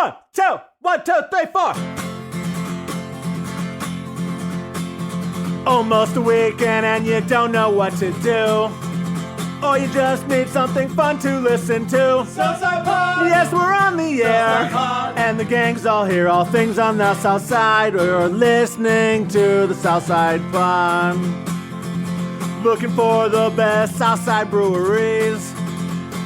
1, 2, 1, 2, 3, 4. Almost a weekend and you don't know what to do. Or you just need something fun to listen to. Southside Pod! Yes, we're on the air. And the gang's all here, all things on the South Side. You're listening to the Southside Pod. Looking for the best Southside breweries.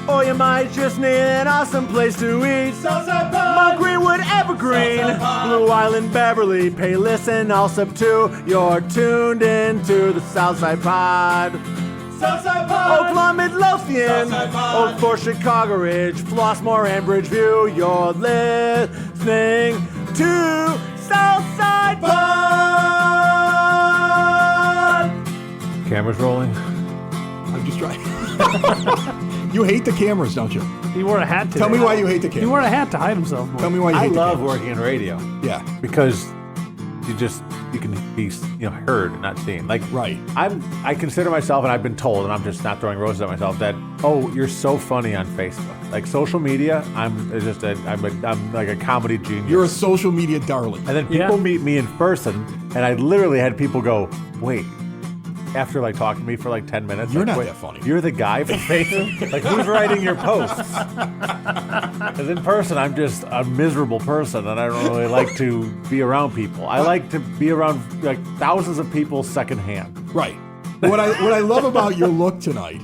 Or you might just need an awesome place to eat. Southside Pod! Mount Greenwood, Evergreen, Blue Island, Beverly, Payless, and Allsup too. You're tuned into the Southside Pod. Southside Pod! Oakland, Midlothian, Southside Pod! Oak Forest, Chicago Ridge, Flossmoor, and Bridgeview. You're listening to Southside Pod. Camera's rolling. I'm just trying. You hate the cameras, don't you? He wore a hat today. Tell me why you hate the He cameras. wore a hat to hide himself more. Tell me why you hate I the love cameras. working in radio Yeah, because you can be heard and not seen. Like right. I consider myself, and I've been told, and I'm just not throwing roses at myself, that you're so funny on Facebook. Like social media, I'm like a comedy genius. You're a social media darling. And then people meet me in person, and I literally had people go, wait. After like talking to me for like 10 minutes, You're like, not wait, that funny. You're the guy from Facebook. Like who's writing your posts? Because in person, I'm just a miserable person, and I don't really like to be around people. I like to be around like thousands of people secondhand. Right. What I love about your look tonight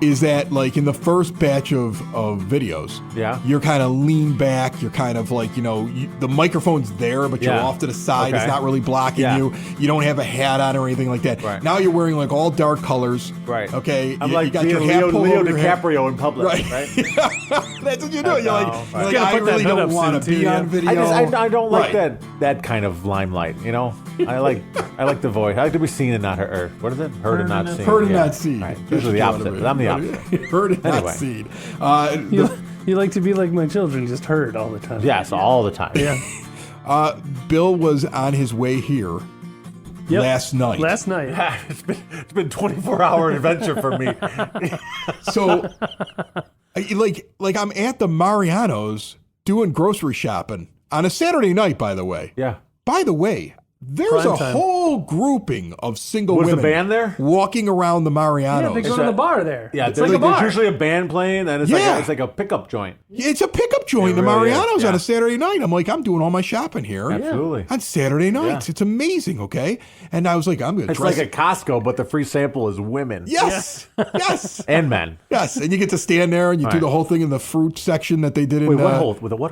is that like in the first batch of videos, you're kind of lean back. You're kind of like, the microphone's there, but you're off to the side. Okay. It's not really blocking you. You don't have a hat on or anything like that. Right. Now you're wearing like all dark colors. Right. Okay. I'm you like got being your hat pulled Leo over your head. DiCaprio in public, right? That's what you do. You're like, Right. I put that really hood don't up want to soon, be too, on video. I don't like Right. that kind of limelight, I like the voice. I like to be seen and not heard. What is it? Heard and not seen. Heard and not seen. Right. That's Usually the what you opposite, wanna but I'm the be. opposite. Heard and Anyway. not seen. You like to be like my children, just heard all the time. Yes, all the time. Yeah. Bill was on his way here last night. Last night. It's been 24-hour adventure for me. So, like I'm at the Mariano's doing grocery shopping on a Saturday night, by the way. Yeah. By the way, there's Prime a time. whole grouping of single Was the women band there? walking around the Yeah, Mariano's. they go to the bar there. Yeah, it's there's, like a bar. there's usually a band playing, and it's Yeah. like a pickup joint. It's a pickup joint, It the really is, Mariano's yeah. on a Saturday night. I'm like, I'm doing all my shopping here. Absolutely. On Saturday nights. Yeah. It's amazing, okay? And I was like, I'm going to It's dress like a Costco, but the free sample is women. Yes. Yes. And men. Yes. And you get to stand there and you do Right. the whole thing in the fruit section that they did in Wait, what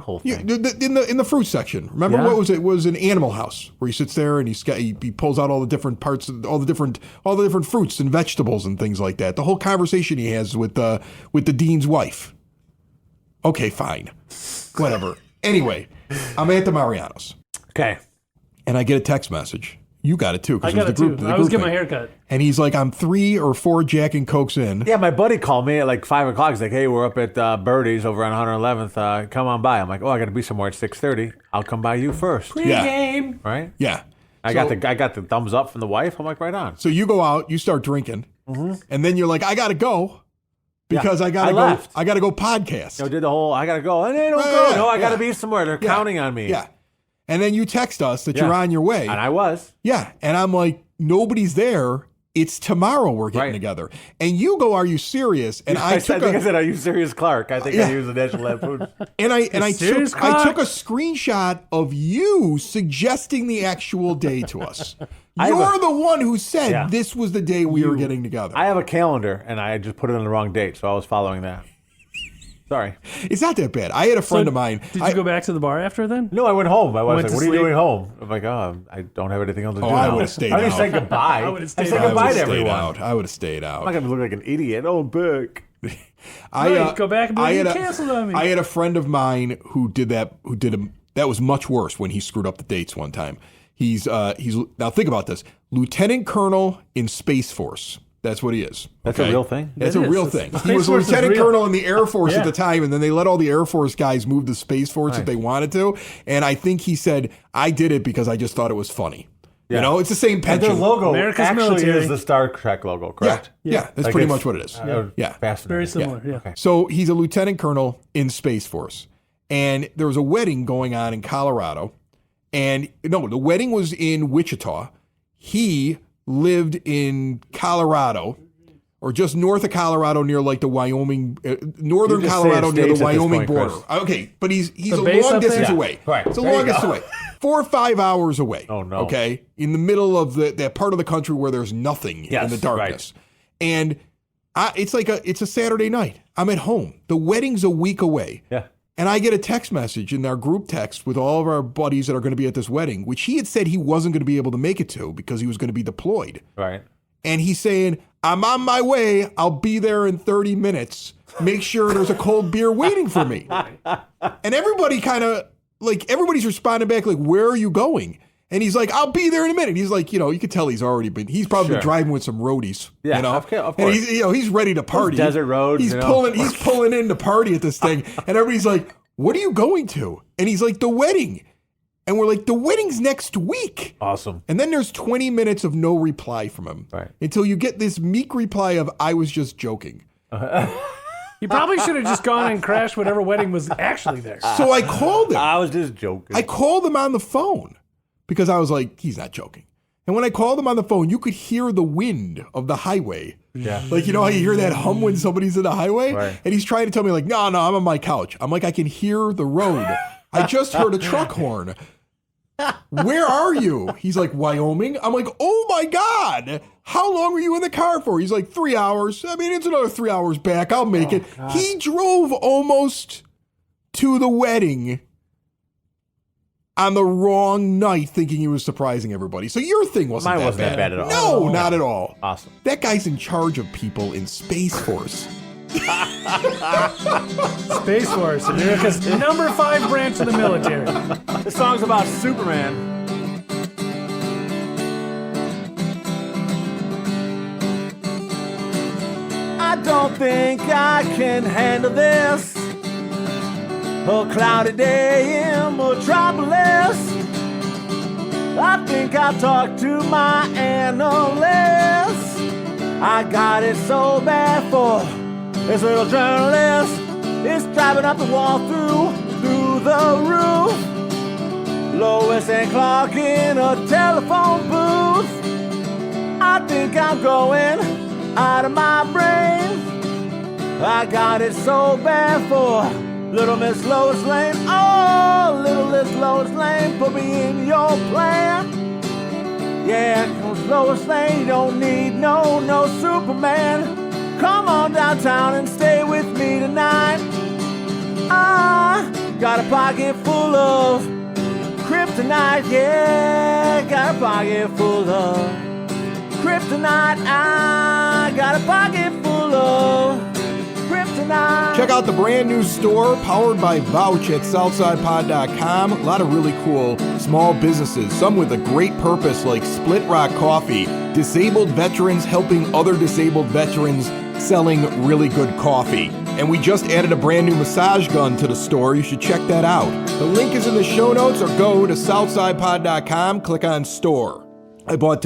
whole Yeah, thing? in the fruit section. Remember Yeah. what was it? It was an Animal House where he sits there and he pulls out all the different parts, all the different fruits and vegetables and things like that. The whole conversation he has with the dean's wife. Okay, fine, whatever. Anyway, I'm at the Mariano's Okay. and I get a text message. You got it too. 'Cause I got was it the group, too. the I was group getting my thing. hair cut. And he's like, I'm 3 or 4 Jack and Cokes in. Yeah, my buddy called me at like 5 o'clock. He's like, hey, we're up at Birdie's over on 111th. Come on by. I'm like, I got to be somewhere at 6:30. I'll come by you first. Yeah. Game. Right? Yeah. I got the thumbs up from the wife. I'm like, right on. So you go out, you start drinking, and then you're like, I gotta go because I gotta I go. left. I gotta go podcast. Did the whole, I got to go. And they don't Right, go. yeah, No, I got to yeah. be somewhere. They're Yeah. counting on me. Yeah. And then you text us that Yeah. you're on your way. And I was. Yeah. And I'm like, nobody's there. It's tomorrow we're getting Right. together. And you go, are you serious? And I think I said, are you serious, Clark? I think I used the National Lampoon. I serious, took Clark? a screenshot of you suggesting the actual day to us. have You're the one who said Yeah. this was the day we were getting together. I have a calendar, and I just put it on the wrong date, so I was following that. Sorry. It's not that bad. I had a friend of mine. Did you go back to the bar after then? No, I went home. My wife Went was to like, what are you sleep? doing home? I'm like, I don't have anything else to do. I now." would've stayed I didn't out. say goodbye. I would've stayed said out. goodbye to stayed everyone. out. I would have stayed out. I'm not going to look like an idiot. Oh, Burke. Right, go back and be like, had "You a- canceled on me." I had a friend of mine who did that. That was much worse when he screwed up the dates one time. He's now think about this: lieutenant colonel in Space Force. That's what he is. That's okay? a real thing? That's It a is. real The thing. Space He was a Force is lieutenant real. colonel in the Air Force Yeah. at the time, and then they let all the Air Force guys move to Space Force if they wanted to. And I think he said, I did it because I just thought it was funny. You Yeah. know, it's the same And pension. their logo America's actually military. is the Star Trek logo, yeah, correct? yeah, that's Like pretty it's- much what it is. Yeah. Fascinating. Very similar, yeah. So he's a lieutenant colonel in Space Force. and there was a wedding going on in Colorado. And no, the wedding was in Wichita. He lived in Colorado, or just north of Colorado near like the Wyoming, northern Colorado near the Wyoming border. Okay, but he's a long distance away. Right. It's a long distance away. 4 or 5 hours away. Oh, no. Okay, in the middle of that part of the country where there's nothing in the darkness. Right. And it's a Saturday night. I'm at home. The wedding's a week away. Yeah. And I get a text message in our group text with all of our buddies that are going to be at this wedding, which he had said he wasn't going to be able to make it to because he was going to be deployed. Right. And he's saying, I'm on my way. I'll be there in 30 minutes. Make sure there's a cold beer waiting for me. And everybody everybody's responding back like, where are you going? And he's like, I'll be there in a minute. He's like, you could tell he's probably been driving with some roadies. Yeah, of course. And he's ready to party. Those desert roads. He's pulling in to party at this thing. And everybody's like, what are you going to? And he's like, the wedding. And we're like, the wedding's next week. Awesome. And then there's 20 minutes of no reply from him. Right. Until you get this meek reply of, I was just joking. You probably should have just gone and crashed whatever wedding was actually there. So I called him. I was just joking. I called him on the phone because I was like, he's not joking. And when I called him on the phone, you could hear the wind of the highway. Yeah. Like, you know how you hear that hum when somebody's in the highway? Right. And he's trying to tell me like, no, I'm on my couch. I'm like, I can hear the road. I just heard a truck horn. Where are you? He's like, Wyoming. I'm like, oh my God. How long were you in the car for? He's like, 3 hours. I mean, it's another 3 hours back. I'll make it. God. He drove almost to the wedding on the wrong night thinking he was surprising everybody. So your thing wasn't Mine that wasn't bad. that bad at all. No, not at all. Awesome. That guy's in charge of people in Space Force. Space Force, America's #5 branch of the military. This song's about Superman. I don't think I can handle this. A cloudy day in Metropolis. I think I'll talk to my analyst. I got it so bad for this little journalist. It's driving up the wall through the roof. Lois and Clark in a telephone booth. I think I'm going out of my brain. I got it so bad for Little Miss Lois Lane. Oh, Little Miss Lois Lane, put me in your plan. Yeah, 'cause Lois Lane, you don't need no Superman. Come on downtown and stay with me tonight. I got a pocket full of kryptonite. Yeah, got a pocket full of kryptonite. I got a pocket full of kryptonite. Check out the brand new store powered by Vouch at SouthsidePod.com. A lot of really cool small businesses, some with a great purpose like Split Rock Coffee, disabled veterans helping other disabled veterans, selling really good coffee. And we just added a brand new massage gun to the store. You should check that out. The link is in the show notes, or go to SouthsidePod.com, click on store. I bought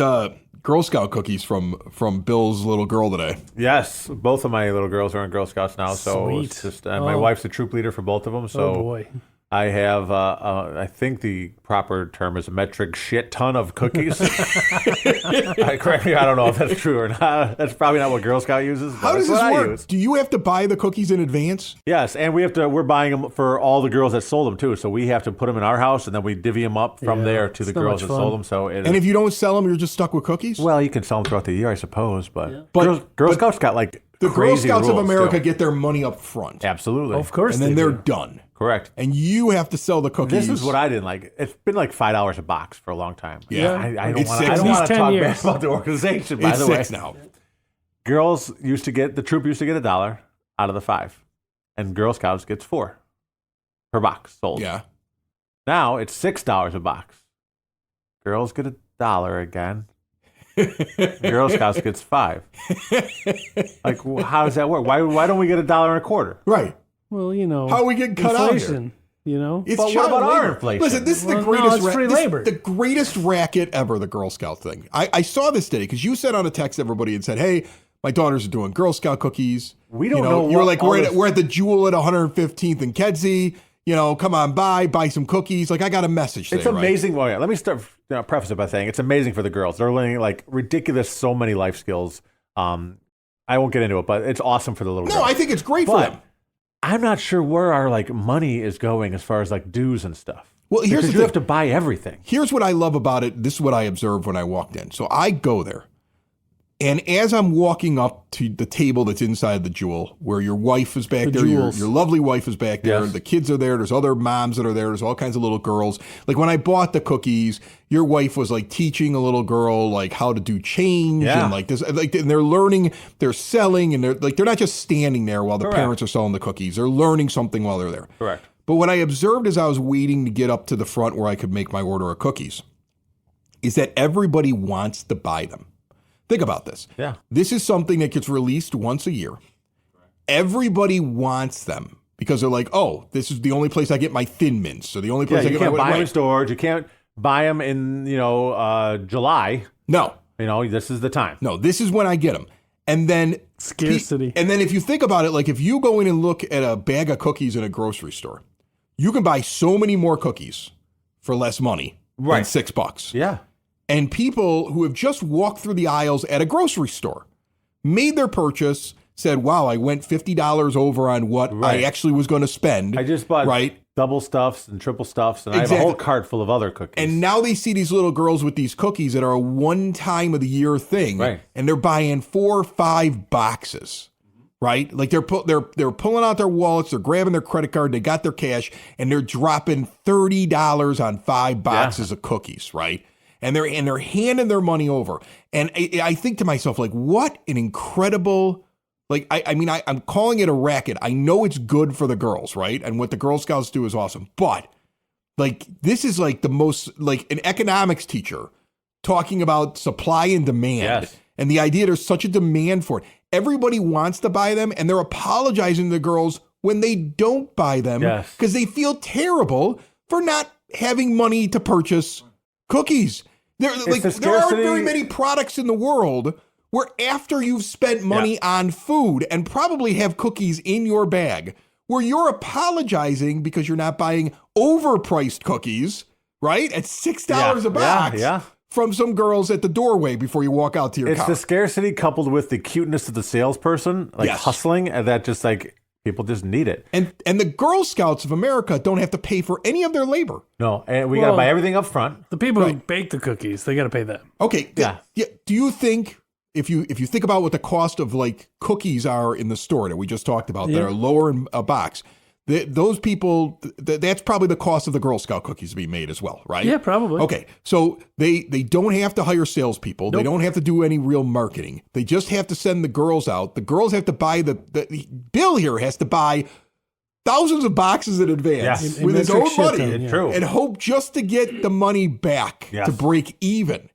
Girl Scout cookies from Bill's little girl today. Yes, both of my little girls are in Girl Scouts now, so it's just my wife's the troop leader for both of them. So oh boy. I have, I think the proper term is a metric shit ton of cookies. Correct me, I don't know if that's true or not. That's probably not what Girl Scout uses. How does this work? Do you have to buy the cookies in advance? Yes, and we're buying them for all the girls that sold them too. So we have to put them in our house, and then we divvy them up from there to the girls that sold them. So and if you don't sell them, you're just stuck with cookies? Well, you can sell them throughout the year, I suppose. But Girl Scouts got like the Girl crazy Scouts of rules, America too. get their money up front. Absolutely. Of course. And then they're done. Correct. And you have to sell the cookies. This is what I didn't like. It's been like $5 a box for a long time. Yeah. I don't It's want 6 to now. talk 10 bad years. about the organization, by It's the way. 6 now. The troop used to get $1 out of the 5. And Girl Scouts gets 4 per box sold. Yeah. Now it's $6 a box. Girls get $1 again. Girl Scouts gets 5. Like, how does that work? Why don't we get $1.25? Right. Well, you know. How are we getting cut inflation, out you know? It's But what child about our labor. inflation? Listen, this is the Well, no, greatest it's free labor. the greatest racket ever, the Girl Scout thing. I saw this today because you sent on a text to everybody and said, hey, my daughters are doing Girl Scout cookies. We don't know You were what like, all we're this- at the Jewel at 115th and Kedzie. come on by, buy some cookies. Like I got a message there, It's amazing. Well, yeah, let me start preface it by saying it's amazing for the girls. They're learning like ridiculous, so many life skills. I won't get into it, but it's awesome for the little girls. No, I think it's great for them. I'm not sure where our like money is going as far as like dues and stuff. Well, here's because the you thing. have to buy everything. Here's what I love about it. This is what I observed when I walked in. So I go there. And as I'm walking up to the table that's inside the Jewel, where your wife is back there, your lovely wife is back there, Yes. the kids are there, there's other moms that are there, there's all kinds of little girls. Like when I bought the cookies, your wife was like teaching a little girl like how to do change and like this, like, and they're learning, they're selling, and they're not just standing there while the parents are selling the cookies. They're learning something while they're there. Correct. But what I observed as I was waiting to get up to the front where I could make my order of cookies is that everybody wants to buy them. Think about this. Yeah. This is something that gets released once a year. Everybody wants them because they're like, oh, this is the only place I get my Thin Mints. Or the only place I you get can't my... buy them in stores. You can't buy them in, July. No. This is the time. No, this is when I get them. And then... Scarcity. And then if you think about it, like if you go in and look at a bag of cookies in a grocery store, you can buy so many more cookies for less money than $6. Yeah. And people who have just walked through the aisles at a grocery store, made their purchase, said, wow, I went $50 over on what I actually was going to spend. I just bought double stuffs and triple stuffs, and I have a whole cart full of other cookies. And now they see these little girls with these cookies that are a one time of the year thing, and they're buying 4 or 5 boxes. Right? Like they're pulling out their wallets, they're grabbing their credit card, they got their cash, and they're dropping $30 on 5 boxes of cookies, right? And they're handing their money over. And I think to myself, like, what an incredible, like, I'm calling it a racket. I know it's good for the girls, right? And what the Girl Scouts do is awesome. But, like, this is like the most, like, an economics teacher talking about supply and demand. Yes. And the idea there's such a demand for it. Everybody wants to buy them, and they're apologizing to the girls when they don't buy them because they feel terrible for not having money to purchase cookies. There aren't very many products in the world where after you've spent money on food and probably have cookies in your bag, where you're apologizing because you're not buying overpriced cookies, right? At $6 a box from some girls at the doorway before you walk out to your car. It's the scarcity coupled with the cuteness of the salesperson, like hustling, and that just like people just need it. And the Girl Scouts of America don't have to pay for any of their labor. No, and we got to buy everything up front. The people who bake the cookies, they got to pay them. Okay. Yeah. Do you think if you think about what the cost of like cookies are in the store that we just talked about that are lower in a box, those people, that's probably the cost of the Girl Scout cookies to be made as well, right? Yeah, probably. Okay, so they don't have to hire salespeople. Nope. They don't have to do any real marketing. They just have to send the girls out. The girls have to buy Bill here has to buy thousands of boxes in advance with his own money and hope just to get the money back to break even.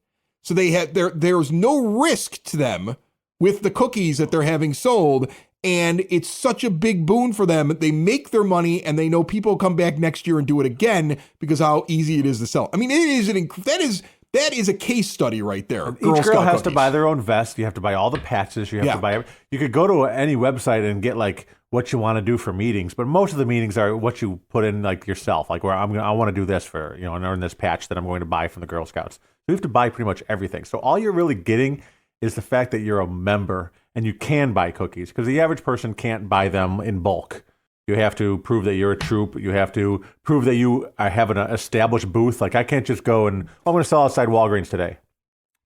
So they have there's no risk to them with the cookies that they're having sold. And it's such a big boon for them. They make their money, and they know people will come back next year and do it again because how easy it is to sell. I mean, that is a case study right there. Each girl has to buy their own vest. You have to buy all the patches. You have to buy. You could go to any website and get like what you want to do for meetings, but most of the meetings are what you put in like yourself. Like where I want to do this for and earn this patch that I'm going to buy from the Girl Scouts. So you have to buy pretty much everything. So all you're really getting is the fact that you're a member. And you can buy cookies because the average person can't buy them in bulk. You have to prove that you're a troop. You have to prove that you have an established booth. Like I can't just go and I'm going to sell outside Walgreens today.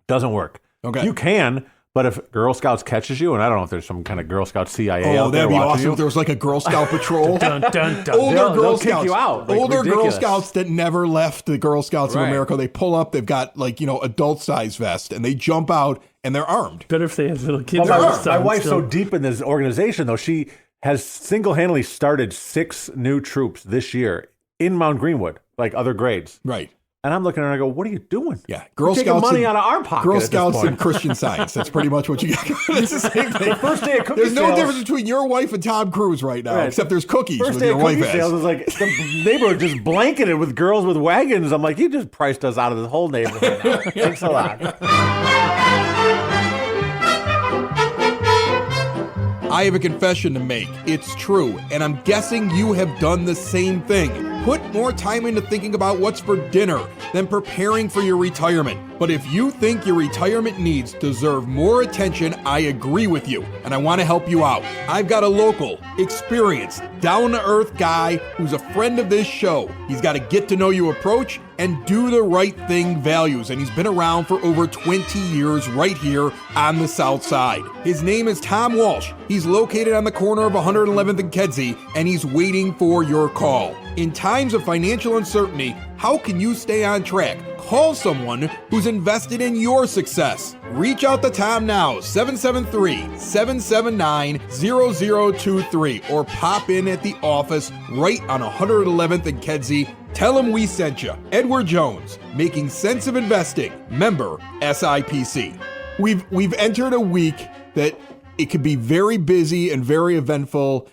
Doesn't work. Okay. You can, but if Girl Scouts catches you, and I don't know if there's some kind of Girl Scout CIA out there that'd be watching awesome you. If there was like a Girl Scout patrol. Dun, dun, dun. Older kick you out. Like, older Girl ridiculous. Scouts that never left the Girl Scouts of America. They pull up. They've got like adult size vest, and they jump out. And they're armed. Better if they have little kids. My wife's so deep in this organization, though. She has single-handedly started 6 new troops this year in Mount Greenwood, like other grades. Right. And I'm looking at her and I go, what are you doing? Yeah. Girl Scouts money out of our pocket. Girl Scouts and Christian Science. That's pretty much what you got. It's the same thing. First day of cookie There's no sales, difference between your wife and Tom Cruise right now, except there's cookies First with day your of wife cookie has. sales is like the neighborhood just blanketed with girls with wagons. I'm like, you just priced us out of the whole neighborhood now. Thanks a lot. I have a confession to make. It's true, and I'm guessing you have done the same thing. Put more time into thinking about what's for dinner than preparing for your retirement. But if you think your retirement needs deserve more attention, I agree with you, and I want to help you out. I've got a local, experienced, down-to-earth guy who's a friend of this show. He's got a get-to-know-you approach and do the right thing values, and he's been around for over 20 years right here on the South Side. His name is Tom Walsh. He's located on the corner of 111th and Kedzie, and he's waiting for your call. In times of financial uncertainty, how can you stay on track? Call someone who's invested in your success. Reach out to Tom now, 773-779-0023, or pop in at the office right on 111th and Kedzie. Tell him we sent you. Edward Jones, Making Sense of Investing, member SIPC. We've entered a week that it could be very busy and very eventful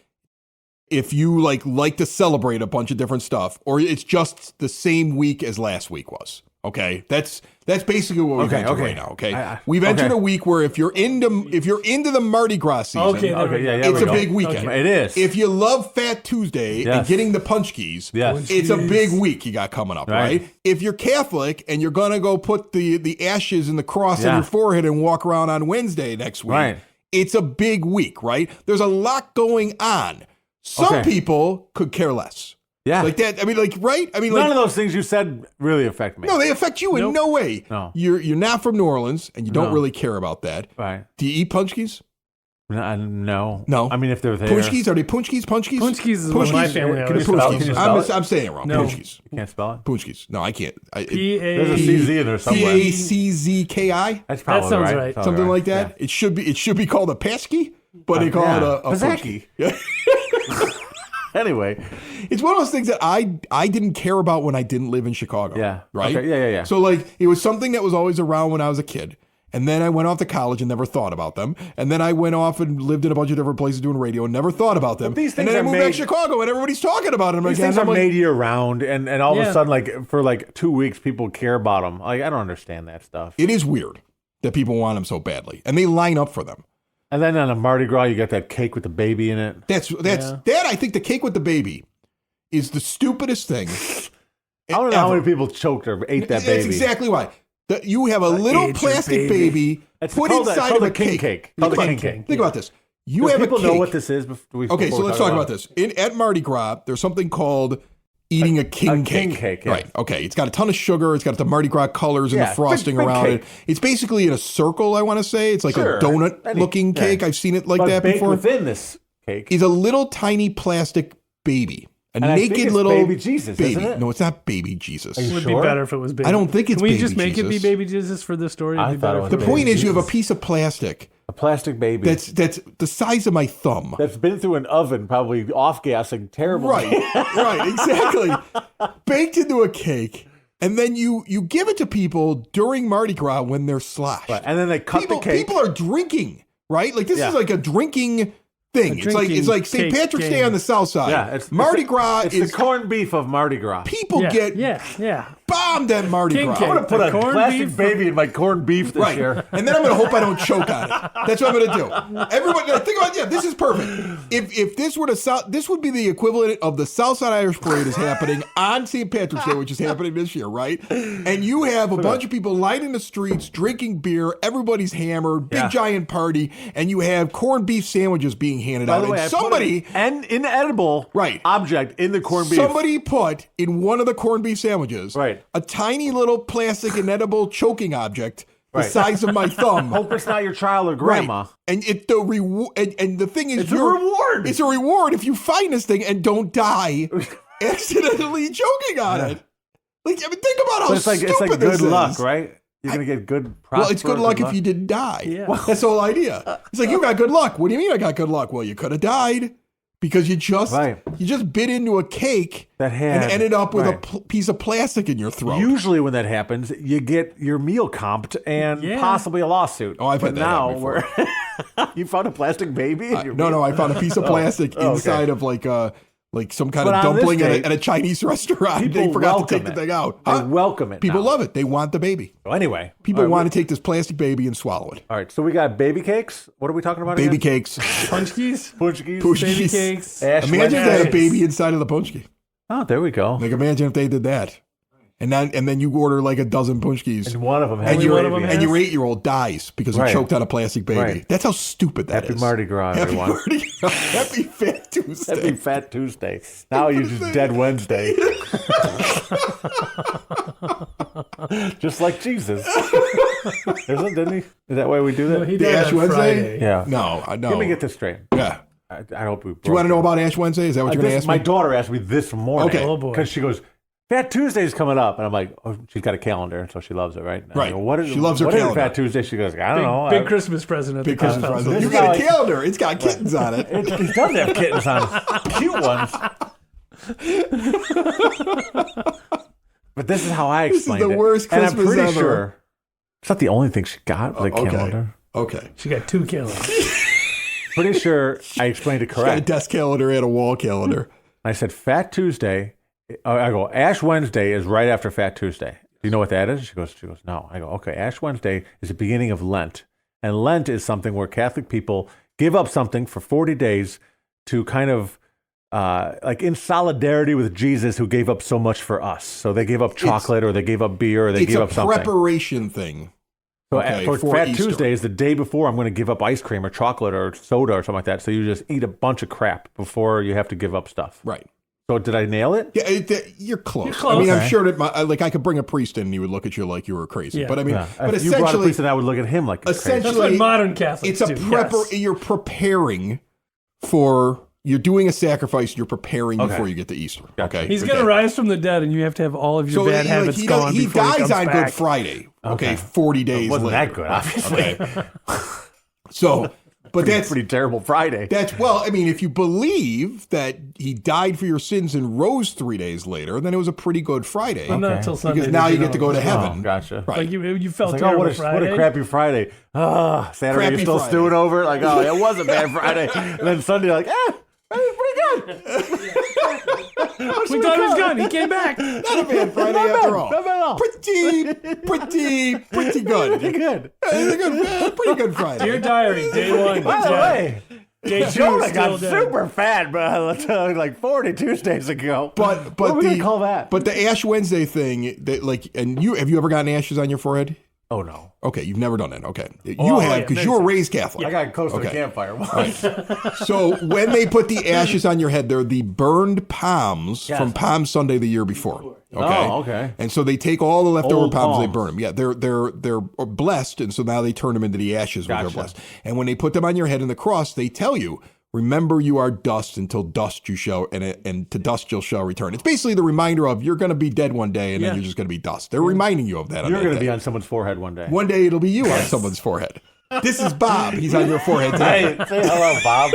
if you like to celebrate a bunch of different stuff, or it's just the same week as last week was. Okay, that's basically what we've entered right now. Okay, we've entered a week where if you're into the Mardi Gras season, it's a big weekend. Okay. It is. If you love Fat Tuesday and getting the Paczkis, it's a big week you got coming up, right? If you're Catholic and you're gonna go put the ashes and the cross on your forehead and walk around on Wednesday next week, it's a big week, right? There's a lot going on. Some people could care less. Yeah. Like that. I mean, right? I mean, none of those things you said really affect me. No, they affect you in no way. No. You're not from New Orleans, and you don't really care about that. Right. Do you eat Paczkis? No. No. I mean, if they're there. Paczkis? Are they Paczkis? Paczkis is what my family always I'm saying it wrong. No. Paczkis. You can't spell it? Paczkis. No, I can't. There's a CZ in there somewhere. Paczki? That's probably that sounds right. Something like that. Yeah. It should be called a Paczki, but they call it a Paczki. Yeah. Anyway, it's one of those things that I didn't care about when I didn't live in Chicago. Yeah. Right? Okay. Yeah. So it was something that was always around when I was a kid. And then I went off to college and never thought about them. And then I went off and lived in a bunch of different places doing radio and never thought about them. These things and then I moved made, back to Chicago and everybody's talking about them these again. These things are made year round, and all of a sudden, for 2 weeks, people care about them. I don't understand that stuff. It is weird that people want them so badly, and they line up for them. And then on a Mardi Gras, you got that cake with the baby in it. That I think the cake with the baby is the stupidest thing. I don't know how many people choked or ate that baby. That's exactly why. You have a little plastic baby put inside of a cake. Called a king cake. Think about this. You have people a cake. know what this is. Okay, so let's talk about this. At Mardi Gras, there's something called eating a king cake. King cake, right? Okay, it's got a ton of sugar. It's got the Mardi Gras colors and the frosting big around cake. it. It's basically in a circle. I want to say it's like a donut-looking cake. I've seen it like that before. Within this cake is a little tiny plastic baby. Naked little baby Jesus, baby. Isn't it? No, it's not baby Jesus. It would be better if it was baby. I don't think it's baby Jesus. Can we just make it be baby Jesus for the story? I thought it was the point is you have a piece of plastic. A plastic baby. That's the size of my thumb. That's been through an oven, probably off-gassing terribly. Right, exactly. Baked into a cake. And then you give it to people during Mardi Gras when they're sloshed. Right. And then they cut the cake. People are drinking, right? Like this is like a drinking thing. It's like St. Patrick's Day on the South Side. Yeah, Mardi Gras is the corned beef of Mardi Gras. People get bombed at Mardi Gras. I'm going to put a plastic baby in my corned beef this year. And then I'm going to hope I don't choke on it. That's what I'm going to do. Everyone, think about this is perfect. If this were this would be the equivalent of the Southside Irish Parade is happening on St. Patrick's Day, which is happening this year, right? And you have a bunch of people lining the streets, drinking beer, everybody's hammered, big giant party, and you have corned beef sandwiches being handed out. By the way, somebody an inedible object in the corned beef. Somebody put in one of the corned beef sandwiches a tiny little plastic inedible choking object the size of my thumb. Hope it's not your child or grandma. And and the thing is, it's a reward. It's a reward if you find this thing and don't die accidentally choking on it. Think about how stupid it's like this good is. luck, right? You're going to get good Well, it's good luck if you didn't die. Yeah. That's the whole idea. It's like, you got good luck. What do you mean I got good luck? Well, you could have died because you just bit into a cake and ended up with a piece of plastic in your throat. Usually when that happens, you get your meal comped and possibly a lawsuit. Oh, I've had that happen before. You found a plastic baby in your No, I found a piece of plastic inside of like a like some kind But of on this dumpling day, at a Chinese restaurant. people They forgot to welcome take the it. thing out. They welcome it. People now. love it. They want the baby. So anyway, People all right, want to take this plastic baby and swallow it. All right, so we got baby cakes. What are we talking about? Baby again? cakes. Paczkis, Paczkis. baby cakes. Ash Imagine if they had a Wednesday. baby inside of the punchki. Oh, there we go. Like imagine if they did that. And then you order like a dozen punchkis. And one of them has And, one of them and your 8-year-old dies because he Right. choked on a plastic baby. Right. That's how stupid that is. Happy Mardi Gras, Happy everyone. Mardi Gras. Happy Fat Tuesday. Happy Fat Tuesday. Now you just Dead Wednesday. Just like Jesus. Didn't he? Is that why we do that? No, he The did Ash on Wednesday? Friday. Yeah. No, I know. Let me get this straight. Yeah. I hope we. Do you want to know about Ash Wednesday? Is that what you're going to ask My me? daughter asked me this morning. Okay. Oh, boy. Because she goes, Fat Tuesday's coming up, and I'm like, oh, she's got a calendar, so she loves it, right? And I Right. go, what is, She loves her what is calendar. Fat Tuesday? She goes, I don't know. Big Christmas present at Big the Christmas house. present. You This get a is how calendar. It's got kittens on it. It does have kittens on it. Cute ones. But this is how I is explained it. the worst and I'm Christmas pretty ever. sure it's not the only thing she got, the Okay. calendar. Okay. She got 2 calendars. Pretty sure I explained it Got a correct. desk calendar and a wall calendar. I said Fat Tuesday. I go, Ash Wednesday is right after Fat Tuesday. Do you know what that is? She goes, no. I go, okay, Ash Wednesday is the beginning of Lent. And Lent is something where Catholic people give up something for 40 days to kind of, like in solidarity with Jesus who gave up so much for us. So they gave up chocolate or they gave up beer or they It's gave a up something. preparation thing. So Okay, for for Fat Easter. Tuesday is the day before I'm going to give up ice cream or chocolate or soda or something like that. So you just eat a bunch of crap before you have to give up stuff. Right. So did I nail it? Yeah, you're close. You're close. I mean, I'm Okay. sure that I could bring a priest in and he would look at you like you were crazy. Yeah. But I mean, Yeah. but If you brought a essentially, priest, then I would look at him like he's crazy. That's essentially, what modern Catholics it's a do. You're preparing for. You're doing a sacrifice. You're preparing Okay. before you get to Easter. Gotcha. Okay. He's Okay. going to rise from the dead, and you have to have all of your bad habits gone he before he dies comes on back. Good Friday. Okay, Okay. 40 days It wasn't later. that good, obviously. Okay. So, but that's Pretty terrible Friday. well, I mean, if you believe that he died for your sins and rose 3 days later, then it was a pretty good Friday. But not Okay. until Sunday. Because now did you get to go to know. heaven. Oh, gotcha. Right. Like you felt It's like, oh, terrible what a Friday. crappy Friday. Ah, Saturday Crappy you're still Friday. stewing over it. Like, oh, it was a bad Friday. And then Sunday, like, it was pretty good. We thought he was gone. He came back. Not a bad Friday after all. Not bad at all. Pretty good. Pretty good. Pretty good Friday. Dear diary, day 1. By the way, Day 2 Jonah still got dead. super fat, bro, like 40 Tuesdays ago. But what are we gonna call that? But the Ash Wednesday thing, that have you ever gotten ashes on your forehead? Oh, no. Okay, you've never done that. Okay, you Oh, have yeah, because makes you were sense. raised Catholic. I got close to the Okay. campfire once. So when they put the ashes on your head, they're the burned palms Yes. from Palm Sunday the year before. Okay. Oh, okay. And so they take all the leftover Old palms, they palms. burn them. Yeah, they're blessed, and so now they turn them into the ashes when they're Gotcha. blessed. And when they put them on your head in the cross, they tell you, remember you are dust until dust you shall, and to dust you shall return. It's basically the reminder of you're going to be dead one day, and Yeah. then you're just going to be dust. They're reminding you of that. You're going to be on someone's forehead one day. One day it'll be you on someone's forehead. This is Bob. He's on your forehead today. Hey, say hello, Bob.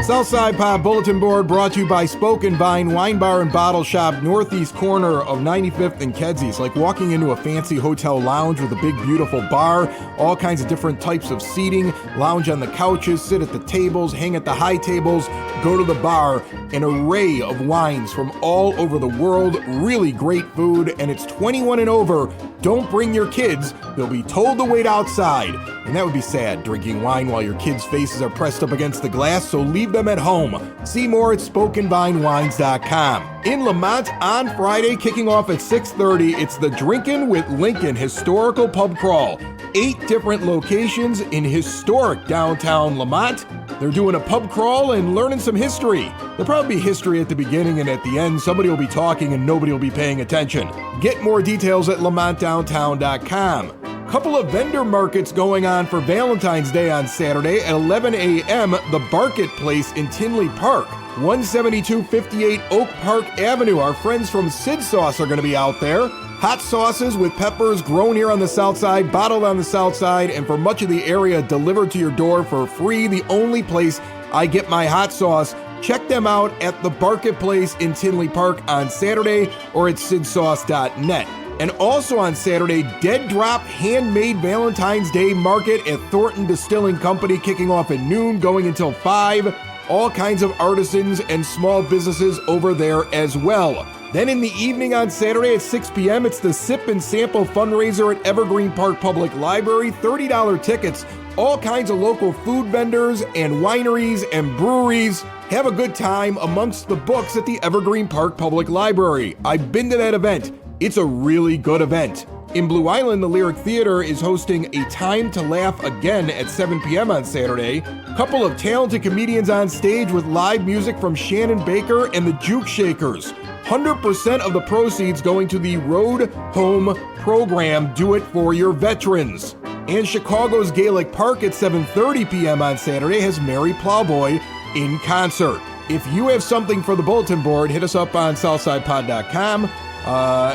Southside Pop Bulletin Board brought to you by Spoken Vine Wine Bar and Bottle Shop, northeast corner of 95th and Kedzie. It's like walking into a fancy hotel lounge with a big, beautiful bar, all kinds of different types of seating, lounge on the couches, sit at the tables, hang at the high tables, go to the bar, an array of wines from all over the world, really great food, and it's 21 and over. Don't bring your kids. They'll be told to wait outside. And that would be sad, drinking wine while your kids' faces are pressed up against the glass, so leave them at home. See more at SpokenVineWines.com. In Lamont on Friday, kicking off at 6:30, it's the Drinkin' with Lincoln Historical Pub Crawl. 8 different locations in historic downtown Lamont. They're doing a pub crawl and learning some history. There'll probably be history at the beginning, and at the end, somebody will be talking and nobody will be paying attention. Get more details at LamontDowntown.com. Couple of vendor markets going on for Valentine's Day on Saturday at 11 a.m. The Barkett Place in Tinley Park. 17258 Oak Park Avenue. Our friends from Sid Sauce are going to be out there. Hot sauces with peppers grown here on the south side, bottled on the south side, and for much of the area delivered to your door for free. The only place I get my hot sauce. Check them out at the Barkett Place in Tinley Park on Saturday or at sidsauce.net. And also on Saturday, Dead Drop Handmade Valentine's Day Market at Thornton Distilling Company, kicking off at noon, going until 5. All kinds of artisans and small businesses over there as well. Then in the evening on Saturday at 6 p.m., it's the Sip and Sample fundraiser at Evergreen Park Public Library. $30 tickets. All kinds of local food vendors and wineries and breweries. Have a good time amongst the books at the Evergreen Park Public Library. I've been to that event. It's a really good event. In Blue Island, the Lyric Theater is hosting A Time to Laugh again at 7 p.m. on Saturday. Couple of talented comedians on stage with live music from Shannon Baker and the Juke Shakers. 100% of the proceeds going to the Road Home program, Do It For Your Veterans. And Chicago's Gaelic Park at 7:30 p.m. on Saturday has Mary Plowboy in concert. If you have something for the bulletin board, hit us up on southsidepod.com.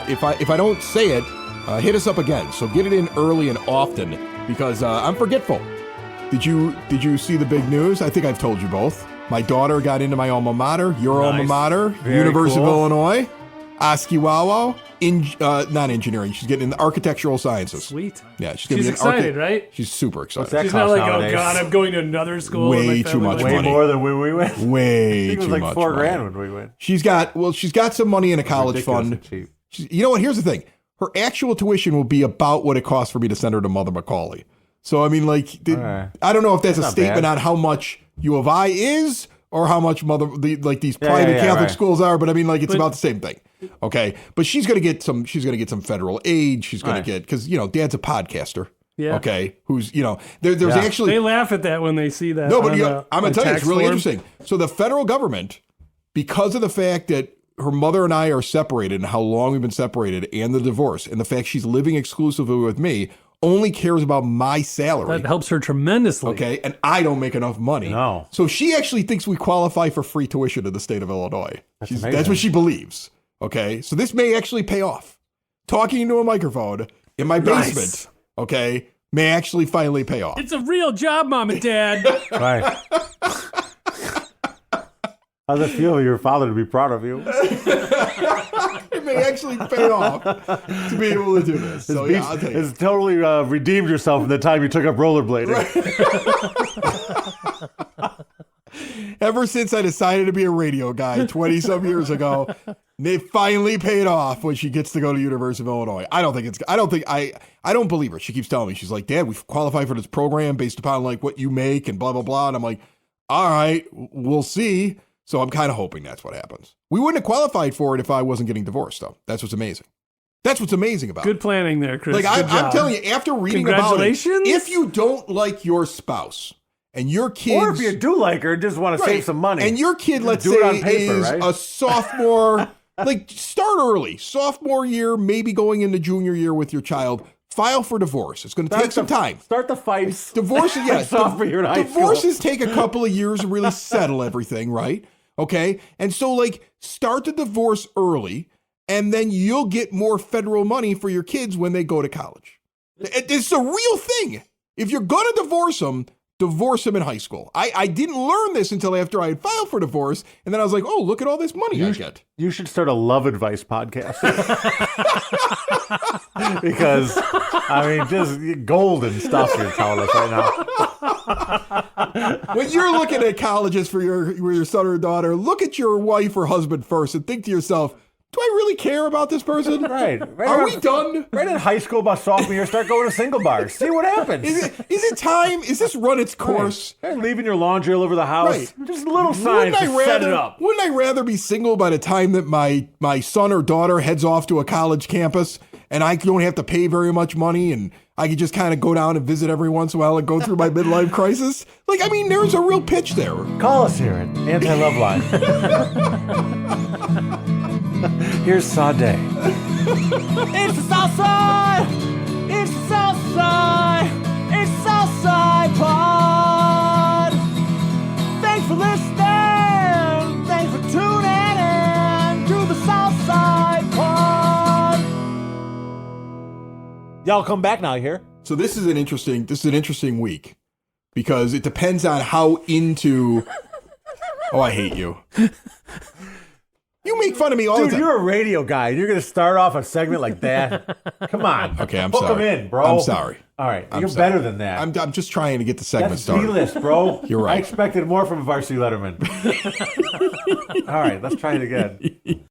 If I don't say it, hit us up again. So get it in early and often because I'm forgetful. Did you see the big news? I think I've told you both. My daughter got into my alma mater, your alma mater, Very University cool. of Illinois, Oskiwawa, not engineering. She's getting into architectural sciences. Sweet. Yeah, she's gonna She's be an excited, right? She's super excited. What's that She's not cost like, nowadays? oh God, I'm going to another school. Way and my too family much went Way money. more than when we went. Way I think it was too like much $4,000 money. when we went. She's got some money in a college Ridiculously fund. cheap. You know what? Here's the thing. Her actual tuition will be about what it costs for me to send her to Mother Macaulay. So, I mean, like, Alright. I don't know if that's a Not statement bad. on how much U of I is or how much these private yeah, Catholic right. schools are, but I mean, like, it's about the same thing. Okay. But she's going to get some federal aid. She's going to get, because, Dad's a podcaster. Yeah. Okay. Who's, there's Yeah. actually. They laugh at that when they see that. No, but on I'm going the to tell you, it's tax really form. interesting. So the federal government, because of the fact that her mother and I are separated and how long we've been separated and the divorce and the fact she's living exclusively with me, only cares about my salary. That helps her tremendously. Okay. And I don't make enough money. No. So she actually thinks we qualify for free tuition in the state of Illinois. That's That's amazing. what she believes. Okay. So this may actually pay off. Talking into a microphone in my Nice. basement, okay, may actually finally pay off. It's a real job, Mom and Dad. Right. How's it feel for your father to be proud of you? It may actually pay off to be able to do this. So yeah, I'll tell you. It's totally redeemed yourself from the time you took up rollerblading. Ever since I decided to be a radio guy 20-some years ago, it finally paid off when she gets to go to University of Illinois. I don't believe her. She keeps telling me, she's like, Dad, we've qualified for this program based upon like what you make and blah, blah, blah. And I'm like, all right, we'll see. So I'm kind of hoping that's what happens. We wouldn't have qualified for it if I wasn't getting divorced, though. That's what's amazing. That's what's amazing about Good it. planning there, Chris. Like, Good I'm job. telling you, after reading about it, Congratulations. if you don't like your spouse and your kids... Or if you do like her, just want to Right. save some money. And your kid, let's do say, it on paper, is right? a sophomore, like start early, sophomore year, maybe going into junior year with your child. File for divorce. It's going to take some time. Start the fights. Divorces, yes. Sophomore year in high school. Divorces take a couple of years to really settle everything, right? Okay, and so like start the divorce early, and then you'll get more federal money for your kids when they go to college. It's a real thing. If you're going to divorce them in high school. I didn't learn this until after I had filed for divorce, and then I was like, oh, look at all this money I get. You should start a love advice podcast. Because, I mean, just golden stuff you're telling us right now. When you're looking at colleges for your son or daughter, look at your wife or husband first and think to yourself, do I really care about this person? Right. Are we done? Right in high school, about sophomore year, start going to single bars. See what happens. Is it time? Is this run its course? Right. Leaving your laundry all over the house. Right. Just little signs to set it up. Wouldn't I rather be single by the time that my son or daughter heads off to a college campus and I don't have to pay very much money and I can just kind of go down and visit every once in a while and go through my midlife crisis? Like, I mean, there's a real pitch there. Call us here at Anti-Love Line. Here's Sade. It's the Southside! It's the Southside! It's the Southside Pod! Thanks for listening! Thanks for tuning in to the Southside Pod! Y'all come back now here. So this is an interesting week because it depends on how into. Oh, I hate you. You make make fun of me all Dude, the time. you're a radio guy. You're going to start off a segment like that? Come on. Okay, I'm Hook sorry. them in, bro. I'm sorry. All right. I'm You're sorry. better than that. I'm just trying to get the segment That's started. B-list, bro. You're right. I expected more from Varsity Letterman. All right, let's try it again.